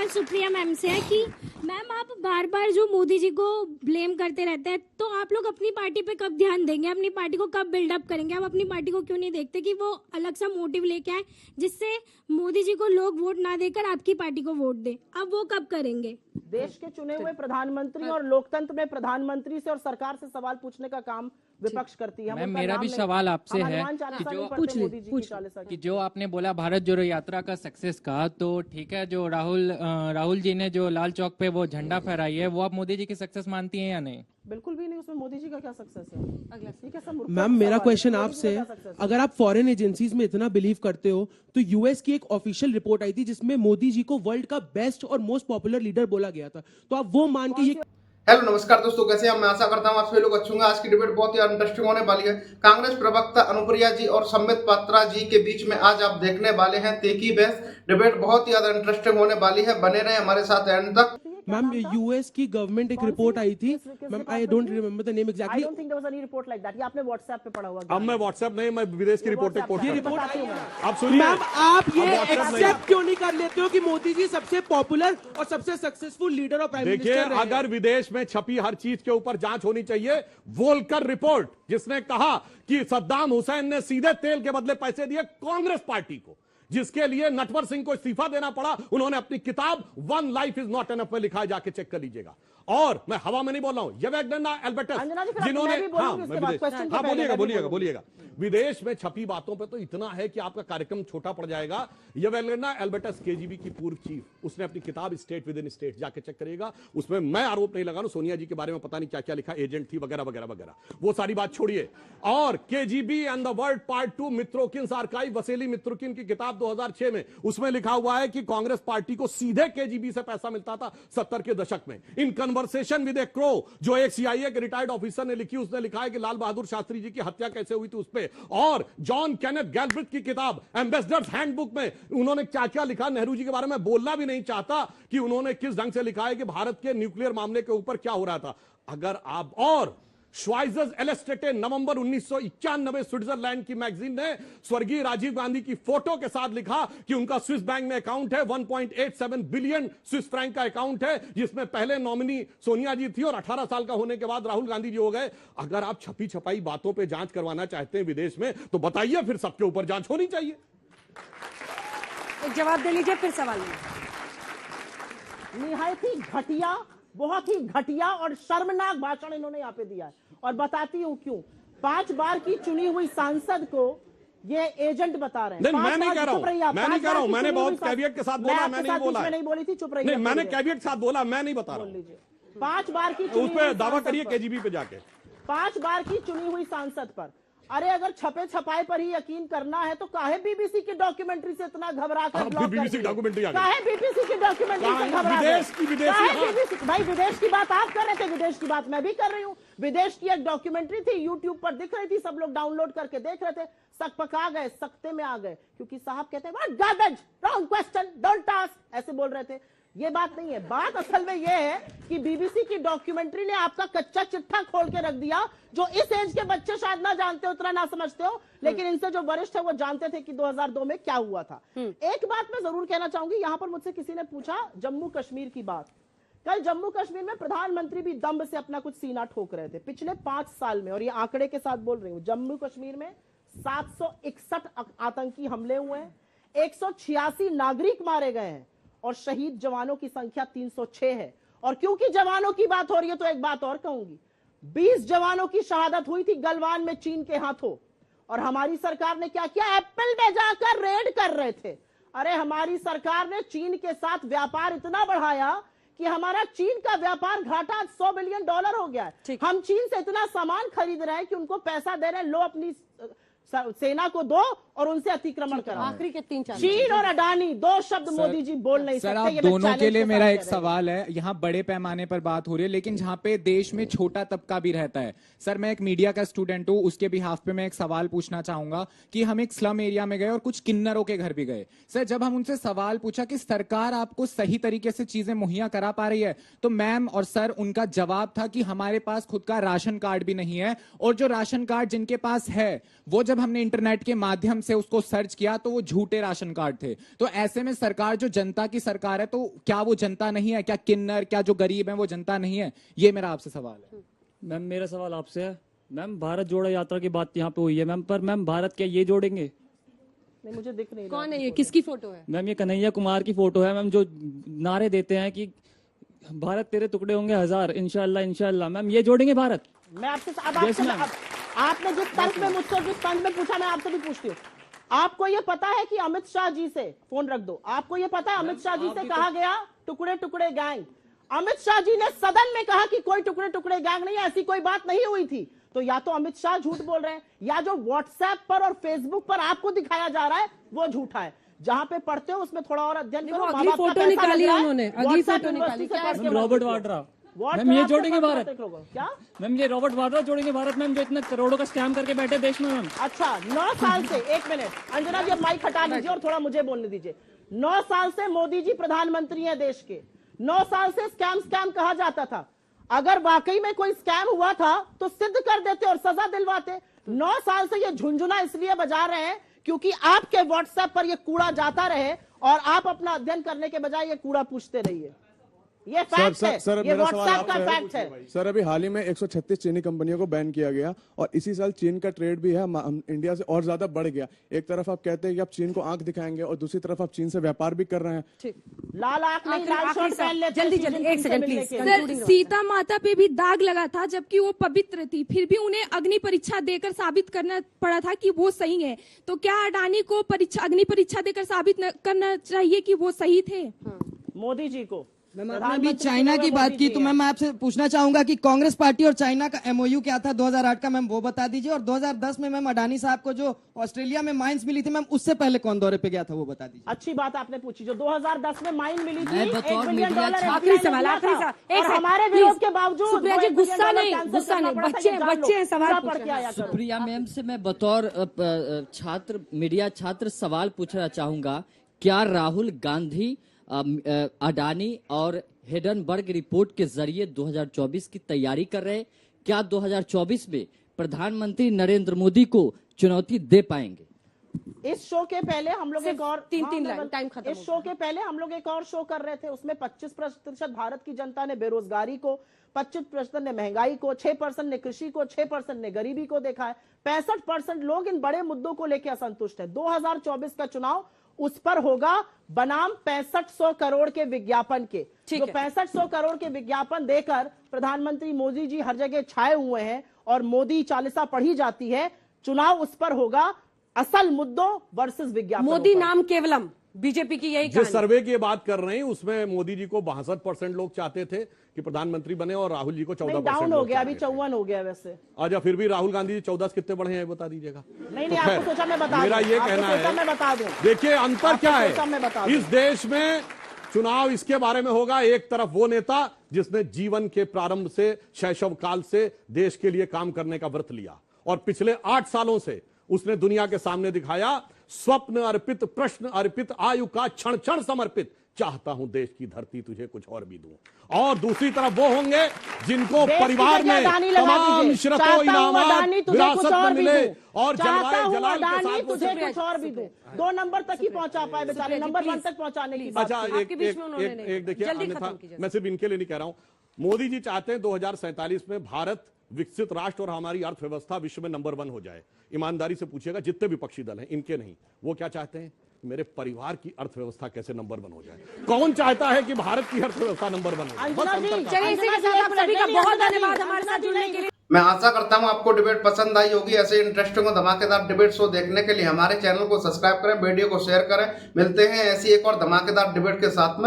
सवाल सुप्रिया मैम से है कि मैम आप बार बार जो मोदी जी को ब्लेम करते रहते हैं, तो आप लोग अपनी पार्टी पे कब ध्यान देंगे, अपनी पार्टी को कब बिल्डअप करेंगे? आप अपनी पार्टी को क्यों नहीं देखते कि वो अलग सा मोटिव लेके आए जिससे मोदी जी को लोग वोट ना देकर आपकी पार्टी को वोट दे? अब वो कब करेंगे? देश के चुने हुए प्रधानमंत्री और लोकतंत्र में प्रधानमंत्री से और सरकार से सवाल पूछने का काम विपक्ष करती है। मैम मेरा भी सवाल आपसे है कि जो आपने बोला भारत जोड़ो यात्रा का सक्सेस का, तो ठीक है, जो राहुल जी ने जो लाल चौक पे वो झंडा फहराई है, वो आप मोदी जी की सक्सेस मानती हैं या नहीं? बिल्कुल भी नहीं, उसमें मोदी जी का क्या सक्सेस है? मैम मेरा क्वेश्चन आपसे, अगर आप फॉरेन एजेंसीज में इतना बिलीव करते हो तो यूएस की एक ऑफिशियल रिपोर्ट आई थी जिसमें मोदी जी को वर्ल्ड का बेस्ट और मोस्ट पॉपुलर लीडर बोला गया था, तो आप वो मान के ये। हेलो नमस्कार दोस्तों, कैसे हैं? मैं आशा करता हूं आप सभी लोग अच्छे होंगे। आज की डिबेट बहुत ही इंटरेस्टिंग होने वाली है। कांग्रेस प्रवक्ता अनुप्रिया जी और संबित पात्रा जी के बीच में आज आप देखने वाले हैं तीखी बहस। डिबेट बहुत ही ज्यादा इंटरेस्टिंग होने वाली है, बने रहे हमारे साथ एंड तक। मैम यूएस की गवर्नमेंट एक रिपोर्ट आई थी, ma'am I don't remember the name exactly. I don't think there was any report like that. ये आपने व्हाट्सएप पे पढ़ा होगा। अब मैं व्हाट्सएप नहीं, मैं विदेश की रिपोर्ट ये रिपोर्ट आप सुनिए मैम, आप ये एक्सेप्ट क्यों नहीं कर लेते हो कि मोदी जी सबसे पॉपुलर और सबसे सक्सेसफुल लीडर और प्राइम मिनिस्टर देखिए, अगर विदेश में छपी हर चीज के ऊपर जांच होनी चाहिए। वोल्कर रिपोर्ट जिसने कहा कि सद्दाम हुसैन ने सीधे तेल के बदले पैसे दिए कांग्रेस पार्टी को, जिसके लिए नटवर सिंह को इस्तीफा देना पड़ा, उन्होंने अपनी किताब one life is not enough में लिखा है, जाके चेक कर लीजिएगा। और मैं हवा में नहीं बोल रहा हूं, येवेगनना एल्बर्टस जिन्होंने, बोलिएगा। विदेश में छपी बातों पे तो इतना है कि आपका कार्यक्रम छोटा पड़ जाएगा। येवेगनना एल्बर्टस केजीबी की पूर्व चीफ, उसने अपनी किताब स्टेट विद इन स्टेट जाके चेक करिएगा। उसमें मैं आरोप नहीं लगा रहा हूं, सोनिया जी के बारे में पता नहीं क्या क्या लिखा, एजेंट थी वगैरह वगैरह वगैरह, वो सारी बात छोड़िए। और KGB and the world part 2 Mitrokhin archive, Vasili Mitrokhin की किताब 2006 में, उसमें लिखा हुआ है कि कांग्रेस पार्टी को सीधे केजीबी से पैसा मिलता था 70 के दशक में। In conversation with A crow, जो एक सीआईए के रिटायर्ड ऑफिसर ने लिखी, उसने लिखा है कि लाल बहादुर शास्त्री जी की हत्या कैसे हुई थी उस पर। और जॉन केनेथ गैल्ब्रिथ की किताब एम्बेसडर्स हैंडबुक में उन्होंने क्या क्या लिखा, नेहरू जी के बारे में बोलना भी नहीं चाहता कि उन्होंने किस ढंग से लिखा है कि भारत के न्यूक्लियर मामले के ऊपर क्या हो रहा था। अगर आप, और श्वाइजर्स एलेस्टेटे नवंबर 1991 स्विट्जरलैंड की मैगजीन ने स्वर्गीय राजीव गांधी की फोटो के साथ लिखा कि उनका स्विस बैंक में अकाउंट है, 1.87 बिलियन स्विस फ्रैंक का अकाउंट है, जिसमें पहले नॉमिनी सोनिया जी थी और 18 साल का होने के बाद राहुल गांधी जी हो गए। अगर आप छपी छपाई बातों पे जांच करवाना चाहते हैं विदेश में, तो बताइए, फिर सबके ऊपर जांच होनी चाहिए। एक जवाब दे लीजिए, फिर सवाल निहायत ही घटिया, बहुत ही घटिया और शर्मनाक भाषण इन्होंने यहाँ पे दिया है, और बताती हूँ क्यों। 5 बार की चुनी हुई सांसद को ये एजेंट बता रहे हैं। नहीं, मैं नहीं कह रहा हूँ, मैंने बहुत कैवियट के साथ बोला, मैं नहीं बोला, नहीं बोली थी, चुप रही। नहीं, मैंने कैवियट के साथ बोला, मैं नहीं बता रहा हूँ। 5 बार की उस पर दावा करिए केजीबी पे जाके। 5 बार की चुनी हुई सांसद पर, अरे अगर छपे छपाए पर ही यकीन करना है तो काहे बीबीसी की डॉक्यूमेंटरी से इतना घबरा कर ब्लॉक बीबीसी की डॉक्यूमेंट्री आ गई, काहे बीबीसी की डॉक्यूमेंट्री से घबरा विदेश भाई विदेश की बात आप कर रहे थे, विदेश की बात मैं भी कर रही हूँ। विदेश की एक डॉक्यूमेंट्री थी, यूट्यूब पर दिख रही थी, सब लोग डाउनलोड करके देख रहे थे, सकपका गए, सकते में आ गए, क्योंकि साहब कहते हैं what garbage, wrong question, don't ask, ऐसे बोल रहे थे। ये बात नहीं है। बात असल में ये है कि बीबीसी की डॉक्यूमेंट्री ने आपका कच्चा चिट्ठा खोल के रख दिया, जो इस एज के बच्चे शायद ना जानते हो, उतना ना समझते हो, लेकिन इनसे जो वरिष्ठ है वो जानते थे कि 2002 में क्या हुआ था। एक बात मैं जरूर कहना चाहूंगी, यहां पर मुझसे किसी ने पूछा जम्मू कश्मीर की बात। कल जम्मू कश्मीर में प्रधानमंत्री भी दम्भ से अपना कुछ सीना ठोक रहे थे। पिछले 5 साल में, और ये आंकड़े के साथ बोल रही हूं, जम्मू कश्मीर में 761 आतंकी हमले हुए हैं, 186 नागरिक मारे गए हैं, और शहीद जवानों की संख्या 306 है। और क्योंकि जवानों की बात हो रही है तो एक बात और कहूंगी, 20 जवानों की शहादत हुई थी गलवान में चीन के हाथों, और हमारी सरकार ने क्या किया, एप्पल में जाकर रेड कर रहे थे। अरे हमारी सरकार ने चीन के साथ व्यापार इतना बढ़ाया कि हमारा चीन का व्यापार घाटा $100 बिलियन हो गया है। हम चीन से इतना सामान खरीद रहे हैं कि उनको पैसा दे रहे हैं, लो अपनी सेना को दो और उनसे अतिक्रमण करा। आखिरी के 3-4 चीन और अडानी, 2 शब्द मोदी जी बोल नहीं सकते। सर, आप दोनों के लिए मेरा एक सवाल है। यहाँ बड़े पैमाने पर बात हो रही है, लेकिन जहाँ पे देश में छोटा तबका भी रहता है। सर, मैं एक मीडिया का स्टूडेंट हूँ, उसके बिहाफ पे मैं एक सवाल पूछना चाहूंगा कि हम एक स्लम एरिया में गए और कुछ किन्नरों के घर भी गए। सर, जब हम उनसे सवाल पूछा कि सरकार आपको सही तरीके से चीजें मुहैया करा पा रही है, तो मैम और सर, उनका जवाब था कि हमारे पास खुद का राशन कार्ड भी नहीं है, और जो राशन कार्ड जिनके पास है वो जब जब हमने इंटरनेट के माध्यम से उसको सर्च किया तो वो झूठे राशन कार्ड थे। तो ऐसे में सरकार जो जनता की सरकार है, तो क्या वो जनता नहीं है? क्या किन्नर, क्या जो गरीब है वो जनता नहीं है? ये मेरा आपसे सवाल है। मैम मेरा सवाल आपसे है, मैम भारत जोड़ो यात्रा की बात यहाँ पे हुई है मैम, पर मैम भारत क्या ये जोड़ेंगे? नहीं, मुझे दिख नहीं कौन है ये, किसकी फोटो है? मैम ये कन्हैया कुमार की फोटो है मैम, जो नारे देते हैं कि भारत तेरे टुकड़े होंगे हजार, इंशाल्लाह इंशाल्लाह। मैम ये जोड़ेंगे भारत? मैं आपसे आपने जिस तर्क में मुझसे जिस तर्क में पूछा, मैं आपसे भी पूछती हूँ। आपको ये पता है कि अमित शाह जी से, फोन रख दो, आपको ये पता है अमित शाह जी से कहा गया टुकड़े टुकड़े गैंग? अमित शाह जी ने सदन में कहा कि कोई टुकड़े टुकड़े गैंग नहीं है, ऐसी कोई बात नहीं हुई थी। तो या तो अमित शाह झूठ बोल रहे हैं, या जो व्हाट्सएप पर और फेसबुक पर आपको दिखाया जा रहा है वो झूठा है। जहां पे पढ़ते हो उसमें थोड़ा और अध्ययन करो। अगली फोटो निकाली है उन्होंने, अगली फोटो निकाली। रॉबर्ट वाड्रा, मैम ये जोड़ेंगे भारत? क्या मैम ये रॉबर्ट वाड्रा जोड़ेंगे भारत मैम, जो इतने करोड़ों का स्कैम करके बैठे देश में मैम? अच्छा, 9 साल से, एक मिनट अंजना जी, माइक हटा लीजिए और थोड़ा मुझे बोलने दीजिए। 9 साल से मोदी जी प्रधानमंत्री हैं देश के। 9 साल से स्कैम कहा जाता था। अगर वाकई में कोई स्कैम हुआ था तो सिद्ध कर देते और सजा दिलवाते। 9 साल से ये झुंझुना इसलिए बजा रहे हैं क्योंकि आपके व्हाट्सएप पर ये कूड़ा जाता रहे और आप अपना अध्ययन करने के बजाय ये कूड़ा पूछते रहिए। ये फैक्ट है, ये व्हाट्सएप का फैक्ट है। सर अभी हाल ही में 136 चीनी कंपनियों को बैन किया गया और इसी साल चीन का ट्रेड भी है इंडिया से और ज्यादा बढ़ गया। एक तरफ आप कहते हैं कि आप चीन को आंख दिखाएंगे और दूसरी तरफ आप चीन से व्यापार भी कर रहे हैं। ठीक, लाल आंख नहीं, लाल शर्ट पहन लेते। जल्दी जल्दी, एक सेकंड प्लीज। सर, सीता माता पे भी दाग लगा था जबकि वो पवित्र थी, फिर भी उन्हें अग्नि परीक्षा देकर साबित करना पड़ा था कि वो सही है। तो क्या अडानी को अग्नि परीक्षा देकर साबित करना चाहिए कि वो सही थे? मोदी जी को। मैम आपने अभी चाइना की बात की, तो मैम मैं आपसे पूछना चाहूंगा कि कांग्रेस पार्टी और चाइना का एमओयू क्या था 2008 का, मैम वो बता दीजिए। और 2010 में मैम अडानी साहब को जो ऑस्ट्रेलिया में माइंस मिली थी, मैम उससे पहले कौन दौरे पे गया था वो बता दीजिए। अच्छी बात आपने पूछी, जो 2010 में माइन मिली थी, मैं $1 बतौर बिलियन मीडिया आखिरी सवाल, आखिरी सवाल, एक और सेकंड, हमारे प्लीज। विरोध के बावजूद सुप्रिया जी, गुस्सा नहीं, बच्चे हैं, सवाल पूछ रहे हैं। सुप्रिया मैम से मैं बतौर छात्र, मीडिया छात्र सवाल पूछना चाहूंगा, क्या राहुल गांधी अडानी और हिडनबर्ग रिपोर्ट के जरिए 2024 की तैयारी कर रहे हैं? क्या 2024 में प्रधानमंत्री नरेंद्र मोदी को चुनौती दे पाएंगे? इस शो के पहले हम लोग एक और तीन लाइन, टाइम खत्म। इस शो के पहले हम लोग एक और शो कर रहे थे, उसमें 25% भारत की जनता ने बेरोजगारी को, 25% ने महंगाई को, 6% ने कृषि को, 6% ने गरीबी को देखा है। 65% लोग इन बड़े मुद्दों को लेकर असंतुष्ट है। 2024 का चुनाव उस पर होगा बनाम 6500 करोड़ के विज्ञापन के। जो 6500 करोड़ के विज्ञापन देकर प्रधानमंत्री मोदी जी हर जगह छाए हुए हैं और मोदी चालीसा पढ़ी जाती है। चुनाव उस पर होगा, असल मुद्दों वर्सेस विज्ञापन। मोदी नाम केवलम, बीजेपी की यही जिस सर्वे की बात कर रहे हैं उसमें मोदी जी को 62% लोग चाहते थे कि प्रधानमंत्री बने और राहुल जी को 14% डाउन हो गया, अभी 54 हो गया वैसे। अच्छा, फिर भी राहुल गांधी जी 14 कितने बढ़े हैं बता दीजिएगा। नहीं, आपको सोचा मैं बता दूं। मेरा ये कहना है, मैं बता दूं। देखिए अंतर क्या बता है दूं। इस देश में। चुनाव इसके बारे में होगा, एक तरफ वो नेता जिसने जीवन के प्रारंभ से, शैशव काल से देश के लिए काम करने का व्रत लिया और पिछले 8 सालों से उसने दुनिया के सामने दिखाया, स्वप्न अर्पित, प्रश्न अर्पित, आयु का क्षण क्षण समर्पित, चाहता हूं देश की धरती तुझे कुछ और भी दूं। और दूसरी तरफ वो होंगे जिनको परिवार में तमाम इशरतों, इनामात, विरासत में मिले और जलवाए जलाल के साथ तुझे कुछ और भी दूं। 2 नंबर तक ही पहुंचा पाए बेचारे, नंबर 1 तक पहुंचाने की बात। अच्छा, एक देखिए, अन्यथा मैं सिर्फ इनके लिए नहीं कह रहा हूं, मोदी जी चाहते हैं 2047 में भारत विकसित राष्ट्र और हमारी अर्थव्यवस्था विश्व में नंबर 1 हो जाए। ईमानदारी से पूछिएगा जितने विपक्षी दल हैं, इनके नहीं, वो क्या चाहते हैं? मेरे परिवार की अर्थव्यवस्था कैसे नंबर 1 हो जाए। कौन चाहता है कि भारत की अर्थव्यवस्था नंबर 1 हो जाए? चलिए, इसी के साथ आप सभी का बहुत धन्यवाद हमारे साथ जुड़ने के लिए। मैं आशा करता हूं आपको डिबेट पसंद आई होगी। ऐसे इंटरेस्टिंग और धमाकेदार डिबेट शो देखने के लिए हमारे चैनल को सब्सक्राइब करें, वीडियो को शेयर करें। मिलते हैं ऐसी एक और धमाकेदार डिबेट के साथ में।